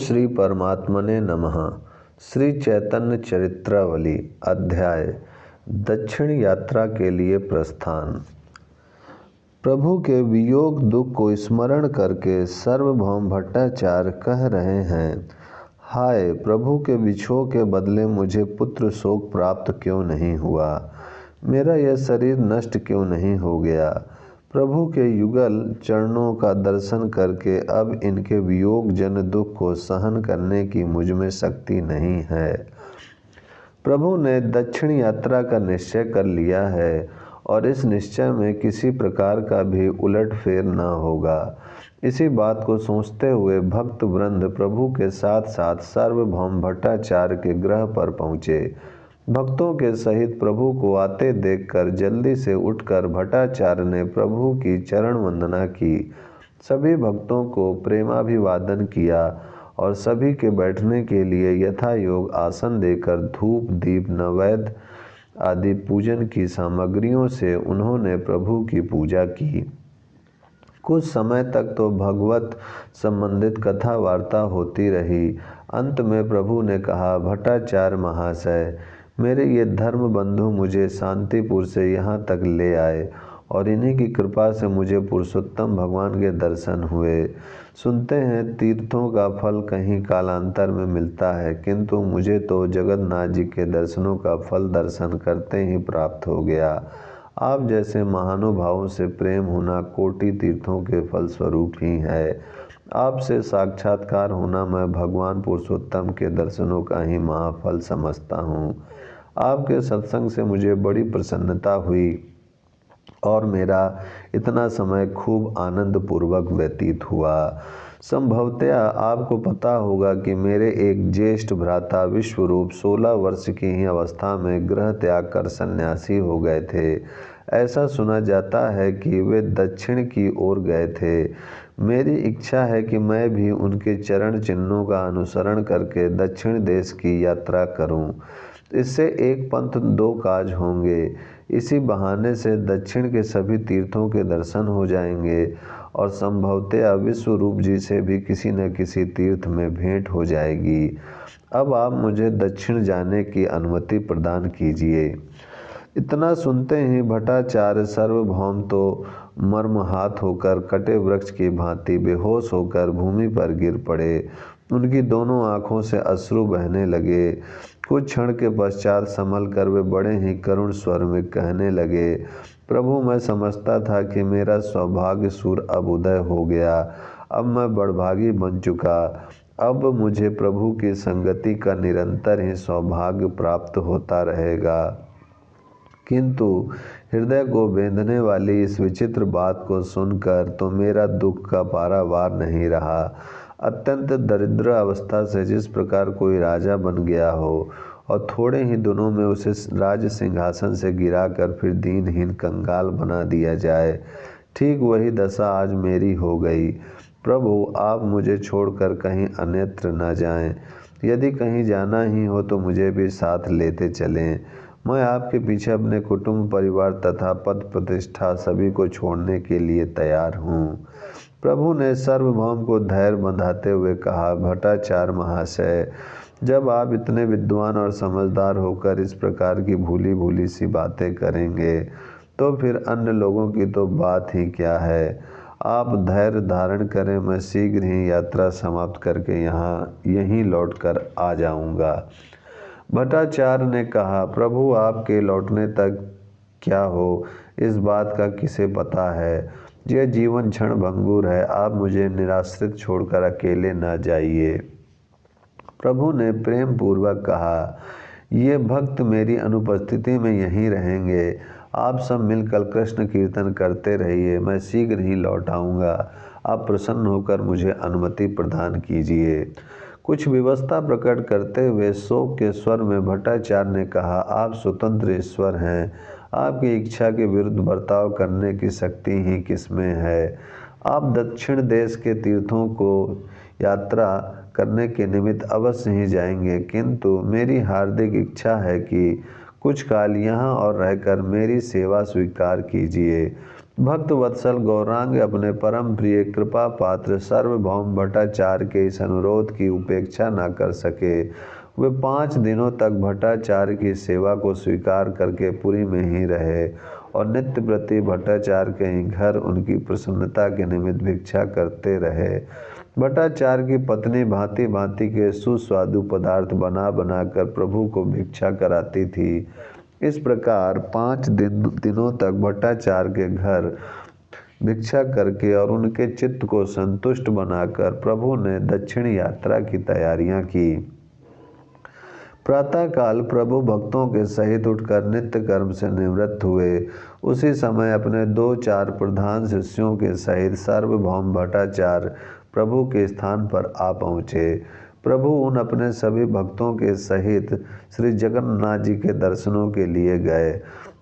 श्री परमात्मने नमः। श्री चैतन्य चरित्रावली अध्याय दक्षिण यात्रा के लिए प्रस्थान। प्रभु के वियोग दुख को स्मरण करके सार्वभौम भट्टाचार्य कह रहे हैं, हाय प्रभु के विछोह के बदले मुझे पुत्र शोक प्राप्त क्यों नहीं हुआ, मेरा यह शरीर नष्ट क्यों नहीं हो गया। प्रभु के युगल चरणों का दर्शन करके अब इनके वियोग जन दुख को सहन करने की मुझ में शक्ति नहीं है। प्रभु ने दक्षिण यात्रा का निश्चय कर लिया है और इस निश्चय में किसी प्रकार का भी उलटफेर न होगा। इसी बात को सोचते हुए भक्त वृंद प्रभु के साथ साथ सार्वभौम भट्टाचार्य के गृह पर पहुँचे। भक्तों के सहित प्रभु को आते देखकर जल्दी से उठकर भट्टाचार्य ने प्रभु की चरण वंदना की। सभी भक्तों को प्रेमाभिवादन किया और सभी के बैठने के लिए यथा योग आसन देकर धूप दीप नैवेद्य आदि पूजन की सामग्रियों से उन्होंने प्रभु की पूजा की। कुछ समय तक तो भगवत संबंधित कथा वार्ता होती रही। अंत में प्रभु ने कहा, भट्टाचार्य महाशय, मेरे ये धर्म बंधु मुझे शांतिपुर से यहाँ तक ले आए और इन्हीं की कृपा से मुझे पुरुषोत्तम भगवान के दर्शन हुए। सुनते हैं तीर्थों का फल कहीं कालांतर में मिलता है, किंतु मुझे तो जगन्नाथ जी के दर्शनों का फल दर्शन करते ही प्राप्त हो गया। आप जैसे महानुभावों से प्रेम होना कोटि तीर्थों के फल स्वरूप ही है। आपसे साक्षात्कार होना मैं भगवान पुरुषोत्तम के दर्शनों का ही महाफल समझता हूँ। आपके सत्संग से मुझे बड़ी प्रसन्नता हुई और मेरा इतना समय खूब आनंद पूर्वक व्यतीत हुआ। संभवतया आपको पता होगा कि मेरे एक ज्येष्ठ भ्राता विश्वरूप 16 वर्ष की ही अवस्था में गृह त्याग कर सन्यासी हो गए थे। ऐसा सुना जाता है कि वे दक्षिण की ओर गए थे। मेरी इच्छा है कि मैं भी उनके चरण चिन्हों का अनुसरण करके दक्षिण देश की यात्रा करूं। इससे एक पंथ दो काज होंगे। इसी बहाने से दक्षिण के सभी तीर्थों के दर्शन हो जाएंगे और संभवतः विश्वरूप जी से भी किसी न किसी तीर्थ में भेंट हो जाएगी। अब आप मुझे दक्षिण जाने की अनुमति प्रदान कीजिए। इतना सुनते ही भट्टाचार्य सार्वभौम तो मर्माहत होकर कटे वृक्ष की भांति बेहोश होकर भूमि पर गिर पड़े। उनकी दोनों आँखों से अश्रु बहने लगे। कुछ क्षण के पश्चात संभल कर वे बड़े ही करुण स्वर में कहने लगे, प्रभु, मैं समझता था कि मेरा सौभाग्य सूर अब उदय हो गया। अब मैं बड़भागी बन चुका। अब मुझे प्रभु की संगति का निरंतर ही सौभाग्य प्राप्त होता रहेगा। किंतु हृदय को बेंधने वाली इस विचित्र बात को सुनकर तो मेरा दुख का पारावार नहीं रहा। अत्यंत दरिद्र अवस्था से जिस प्रकार कोई राजा बन गया हो और थोड़े ही दिनों में उसे राज सिंहासन से गिराकर फिर दीनहीन कंगाल बना दिया जाए, ठीक वही दशा आज मेरी हो गई। प्रभु, आप मुझे छोड़कर कहीं अन्यत्र न जाएं। यदि कहीं जाना ही हो तो मुझे भी साथ लेते चलें। मैं आपके पीछे अपने कुटुंब परिवार तथा पद प्रतिष्ठा सभी को छोड़ने के लिए तैयार हूँ। प्रभु ने सार्वभौम को धैर्य बंधाते हुए कहा, भट्टाचार्य महाशय, जब आप इतने विद्वान और समझदार होकर इस प्रकार की भूली भूली सी बातें करेंगे तो फिर अन्य लोगों की तो बात ही क्या है। आप धैर्य धारण करें, मैं शीघ्र ही यात्रा समाप्त करके यहीं लौटकर आ जाऊंगा। भट्टाचार्य ने कहा, प्रभु, आपके लौटने तक क्या हो इस बात का किसे पता है। यह जीवन क्षण भंगुर है। आप मुझे निराश्रित छोड़कर अकेले न जाइए। प्रभु ने प्रेम पूर्वक कहा, ये भक्त मेरी अनुपस्थिति में यहीं रहेंगे। आप सब मिलकर कृष्ण कीर्तन करते रहिए, मैं शीघ्र ही लौट आऊँगा। आप प्रसन्न होकर मुझे अनुमति प्रदान कीजिए। कुछ विवशता प्रकट करते हुए शोक के स्वर में भट्टाचार्य ने कहा, आप स्वतंत्र ईश्वर हैं। आपकी इच्छा के विरुद्ध बर्ताव करने की शक्ति ही किसमें है। आप दक्षिण देश के तीर्थों को यात्रा करने के निमित्त अवश्य ही जाएंगे, किंतु मेरी हार्दिक इच्छा है कि कुछ काल यहाँ और रहकर मेरी सेवा स्वीकार कीजिए। भक्त वत्सल गौरांग अपने परम प्रिय कृपा पात्र सार्वभौम भट्टाचार्य के इस अनुरोध की उपेक्षा न कर सके। वे 5 दिनों तक भट्टाचार्य की सेवा को स्वीकार करके पुरी में ही रहे और नित्य प्रति भट्टाचार्य के ही घर उनकी प्रसन्नता के निमित्त भिक्षा करते रहे। भट्टाचार्य की पत्नी भांति भांति के सुस्वादु पदार्थ बना बनाकर प्रभु को भिक्षा कराती थी। इस प्रकार 5 दिनों तक भट्टाचार्य के घर भिक्षा करके और उनके चित्त को संतुष्ट बनाकर प्रभु ने दक्षिण यात्रा की तैयारियां की। प्रातःकाल प्रभु भक्तों के सहित उठकर नित्य कर्म से निवृत्त हुए। उसी समय अपने 2-4 प्रधान शिष्यों के सहित सार्वभौम भट्टाचार्य प्रभु के स्थान पर आ पहुँचे। प्रभु उन अपने सभी भक्तों के सहित श्री जगन्नाथ जी के दर्शनों के लिए गए।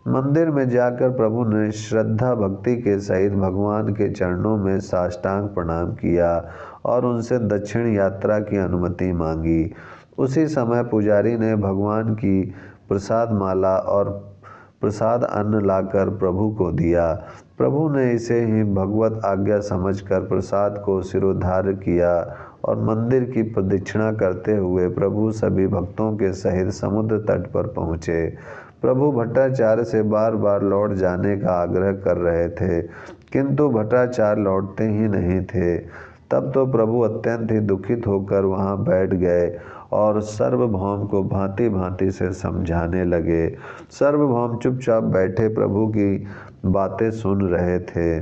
मंदिर में जाकर प्रभु ने श्रद्धा भक्ति के सहित भगवान के चरणों में साष्टांग प्रणाम किया और उनसे दक्षिण यात्रा की अनुमति मांगी। उसी समय पुजारी ने भगवान की प्रसाद माला और प्रसाद अन्न लाकर प्रभु को दिया। प्रभु ने इसे ही भगवत आज्ञा समझकर प्रसाद को सिरोधार्य किया और मंदिर की प्रदक्षिणा करते हुए प्रभु सभी भक्तों के सहित समुद्र तट पर पहुँचे। प्रभु भट्टाचार्य से बार बार लौट जाने का आग्रह कर रहे थे, किंतु भट्टाचार्य लौटते ही नहीं थे। तब तो प्रभु अत्यंत ही दुखित होकर वहाँ बैठ गए और सार्वभौम को भांति भांति से समझाने लगे। सार्वभौम चुपचाप बैठे प्रभु की बातें सुन रहे थे।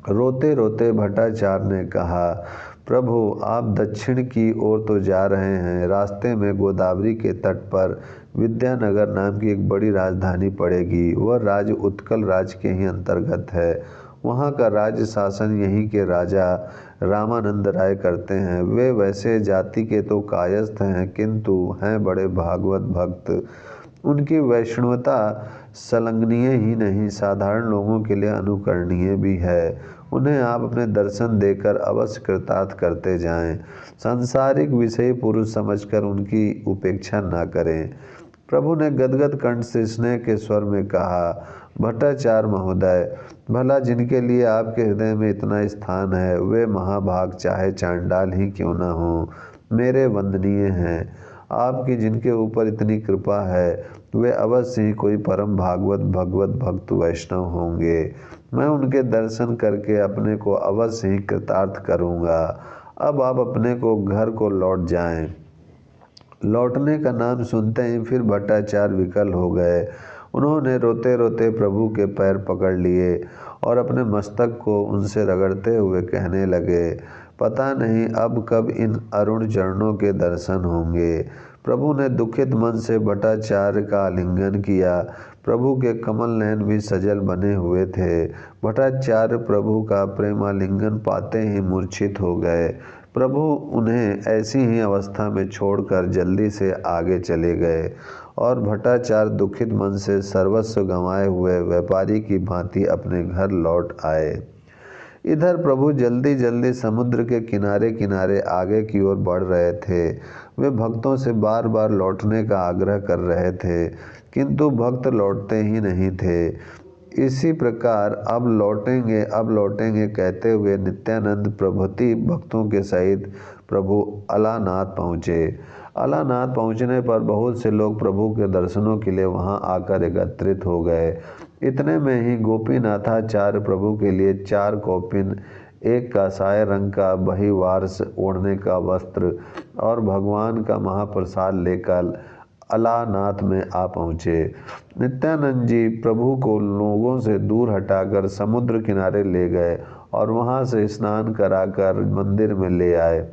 रोते रोते भट्टाचार्य ने कहा, प्रभु आप दक्षिण की ओर तो जा रहे हैं, रास्ते में गोदावरी के तट पर विद्यानगर नाम की एक बड़ी राजधानी पड़ेगी। वह राज्य उत्कल राज्य के ही अंतर्गत है। वहाँ का राज्य शासन यहीं के राजा रामानंद राय करते हैं। वे वैसे जाति के तो कायस्थ हैं, किंतु हैं बड़े भागवत भक्त। उनकी वैष्णवता संलग्नीय ही नहीं, साधारण लोगों के लिए अनुकरणीय भी है। उन्हें आप अपने दर्शन देकर अवश्य कृतार्थ करते जाएं। सांसारिक विषय पुरुष समझकर उनकी उपेक्षा न करें। प्रभु ने गदगद कंठ से स्नेह के स्वर में कहा, भट्टाचार्य महोदय, भला जिनके लिए आपके हृदय में इतना स्थान है, वे महाभाग चाहे चांडाल ही क्यों न हो, मेरे वंदनीय हैं। आपकी जिनके ऊपर इतनी कृपा है, वे अवश्य ही कोई परम भागवत भगवत भक्त वैष्णव होंगे। मैं उनके दर्शन करके अपने को अवश्य ही कृतार्थ करूँगा। अब आप अपने को घर को लौट जाएं। लौटने का नाम सुनते ही फिर भट्टाचार्य विकल हो गए। उन्होंने रोते रोते प्रभु के पैर पकड़ लिए और अपने मस्तक को उनसे रगड़ते हुए कहने लगे, पता नहीं अब कब इन अरुण चरणों के दर्शन होंगे। प्रभु ने दुखित मन से भट्टाचार्य का आलिंगन किया। प्रभु के कमल नयन भी सजल बने हुए थे। भट्टाचार्य प्रभु का प्रेमालिंगन पाते ही मूर्छित हो गए। प्रभु उन्हें ऐसी ही अवस्था में छोड़कर जल्दी से आगे चले गए और भट्टाचार्य दुखित मन से सर्वस्व गंवाए हुए व्यापारी की भांति अपने घर लौट आए। इधर प्रभु जल्दी जल्दी समुद्र के किनारे किनारे आगे की ओर बढ़ रहे थे। वे भक्तों से बार बार लौटने का आग्रह कर रहे थे, किंतु भक्त लौटते ही नहीं थे। इसी प्रकार अब लौटेंगे कहते हुए नित्यानंद प्रभृति भक्तों के सहित प्रभु अलानाथ पहुँचे। अलानाथ पहुँचने पर बहुत से लोग प्रभु के दर्शनों के लिए वहां आकर एकत्रित हो गए। इतने में ही गोपीनाथाचार्य प्रभु के लिए 4 कौपिन, एक कासाय रंग का बहिवार्स ओढ़ने का वस्त्र और भगवान का महाप्रसाद लेकर अलानाथ में आ पहुँचे। नित्यानंद जी प्रभु को लोगों से दूर हटाकर समुद्र किनारे ले गए और वहां से स्नान कराकर मंदिर में ले आए।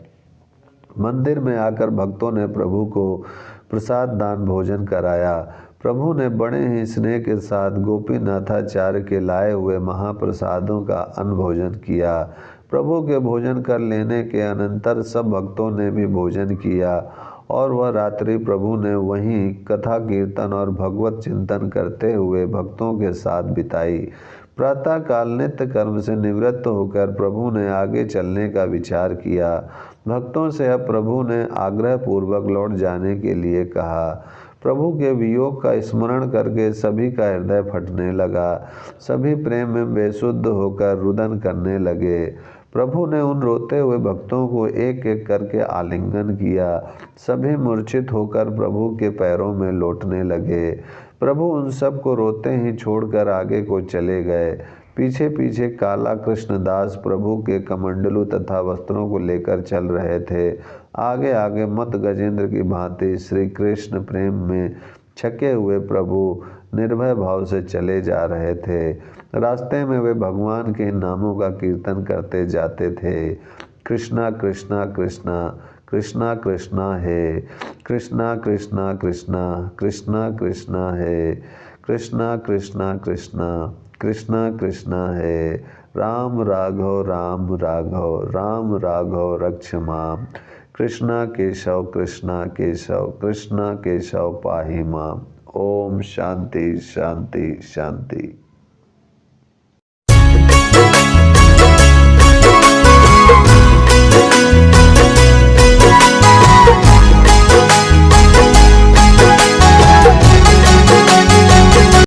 मंदिर में आकर भक्तों ने प्रभु को प्रसाद दान भोजन कराया। प्रभु ने बड़े ही स्नेह के साथ गोपीनाथाचार्य के लाए हुए महाप्रसादों का अन्न भोजन किया। प्रभु के भोजन कर लेने के अनंतर सब भक्तों ने भी भोजन किया और वह रात्रि प्रभु ने वहीं कथा कीर्तन और भगवत चिंतन करते हुए भक्तों के साथ बिताई। प्रातःकाल नित्य कर्म से निवृत्त होकर प्रभु ने आगे चलने का विचार किया। भक्तों से अब प्रभु ने आग्रह पूर्वक लौट जाने के लिए कहा। प्रभु के वियोग का स्मरण करके सभी का हृदय फटने लगा। सभी प्रेम में बेसुध होकर रुदन करने लगे। प्रभु ने उन रोते हुए भक्तों को एक एक करके आलिंगन किया। सभी मूर्छित होकर प्रभु के पैरों में लौटने लगे। प्रभु उन सब को रोते ही छोड़कर आगे को चले गए। पीछे पीछे काला कृष्णदास प्रभु के कमंडलू तथा वस्त्रों को लेकर चल रहे थे। आगे आगे मत गजेंद्र की भांति श्री कृष्ण प्रेम में छके हुए प्रभु निर्भय भाव से चले जा रहे थे। रास्ते में वे भगवान के नामों का कीर्तन करते जाते थे। कृष्णा कृष्णा कृष्णा कृष्णा कृष्णा है, कृष्णा कृष्णा कृष्णा कृष्णा कृष्णा है, कृष्णा कृष्णा कृष्णा कृष्णा कृष्णा है। राम राघव राम राघव राम राघव रक्ष माम। कृष्णा केशव कृष्णा केशव कृष्णा केशव पाहि माम। ओम शांति शांति शांति।